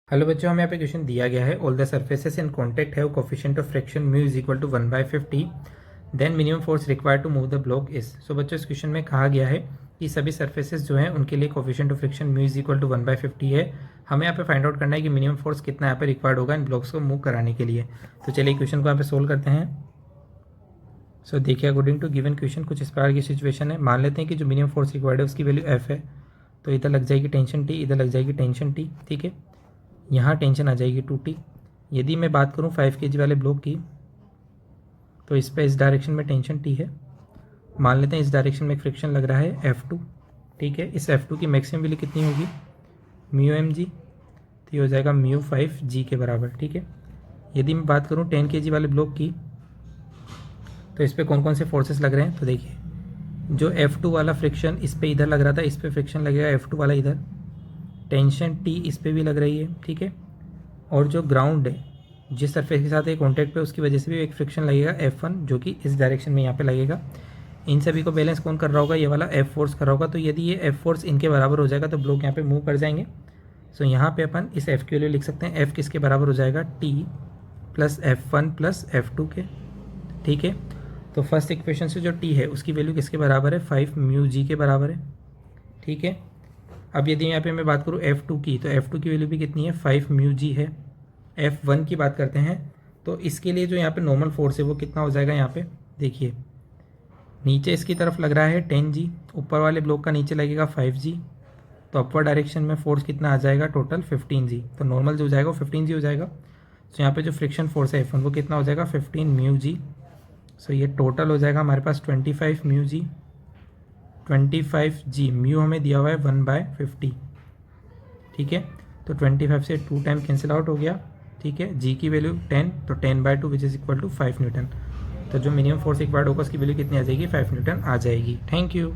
Hello बच्चों, हमें यहाँ पे क्वेश्चन दिया गया है all the surfaces in contact have coefficient of friction mu is equal to 1/50 then minimum force required to move the block is. So बच्चों, इस क्वेश्चन में कहा गया है कि सभी सर्फेसेस जो हैं उनके लिए coefficient of friction mu is equal to 1/50 है। हमें यहाँ पे फाइंड आउट करना है कि मिनिमम फोर्स कितना यहाँ पे रिक्वायर्ड होगा इन ब्लॉक्स को मूव कराने के लिए। तो चलिए क्वेश्चन को यहाँ पे सोल्व करते हैं। सो देखिए, अकॉर्डिंग टू गिवन क्वेश्चन कुछ इस प्रकार की सिचुएशन है। मान लेते हैं कि जो मिनिमम फोर्स रिक्वायर्ड है उसकी वैल्यू एफ है। तो इधर लग जाएगी टेंशन टी, इधर लग जाएगी टेंशन टी, ठीक है। यहाँ टेंशन आ जाएगी 2T। यदि मैं बात करूँ 5 kg वाले ब्लॉक की, तो इस पर इस डायरेक्शन में टेंशन T है। मान लेते हैं इस डायरेक्शन में एक फ्रिक्शन लग रहा है F2, ठीक है। इस F2 की मैक्सिमम वैल्यू कितनी होगी, μmg, तो ये हो जाएगा μ5g के बराबर, ठीक है। यदि मैं बात करूँ 10 kg वाले ब्लॉक की, तो इस पर कौन कौन से फोर्सेस लग रहे हैं, तो देखिए जो F2 वाला फ्रिक्शन इस पर इधर लग रहा था, इस पर फ्रिक्शन लगेगा F2 वाला इधर, टेंशन T इस पे भी लग रही है, ठीक है। और जो ग्राउंड है जिस सरफेस के साथ एक कॉन्टैक्ट पे, उसकी वजह से भी एक फ्रिक्शन लगेगा F1 जो कि इस डायरेक्शन में यहाँ पे लगेगा। इन सभी को बैलेंस कौन कर रहा होगा, ये वाला F फोर्स कर रहा होगा। तो यदि ये F फोर्स इनके बराबर हो जाएगा तो ब्लॉक यहाँ पे मूव कर जाएंगे। सो यहाँ पे अपन इस F के लिए लिख सकते हैं F किसके बराबर हो जाएगा, T plus F1 plus F2 के, ठीक है। तो फर्स्ट इक्वेशन से जो T है उसकी वैल्यू किसके बराबर है, 5 μg के बराबर है, ठीक है। अब यदि यहाँ पे मैं बात करूँ F2 की, तो F2 की वैल्यू भी कितनी है, 5 μg है। F1 की बात करते हैं तो इसके लिए जो यहाँ पे नॉर्मल फोर्स है वो कितना हो जाएगा, यहाँ पे देखिए नीचे इसकी तरफ लग रहा है 10g, ऊपर वाले ब्लॉक का नीचे लगेगा 5g। तो अपर डायरेक्शन में फोर्स कितना आ जाएगा, टोटल 15g। तो नॉर्मल जो हो जाएगा वो 15g हो जाएगा। तो यहाँ पे जो फ्रिक्शन फोर्स है F1 वो कितना हो जाएगा, 15 μg। सो ये टोटल हो जाएगा हमारे पास 25 μg। 25g, म्यू हमें दिया हुआ है 1/50, ठीक है। तो 25 से 2 टाइम कैंसिल आउट हो गया, ठीक है। g की वैल्यू 10, तो 10/2 which is equal to 5 newton. तो जो मिनिमम फोर्स रिक्वायर्ड होगा उसकी वैल्यू कितनी आ जाएगी, 5 न्यूटन आ जाएगी। Thank you.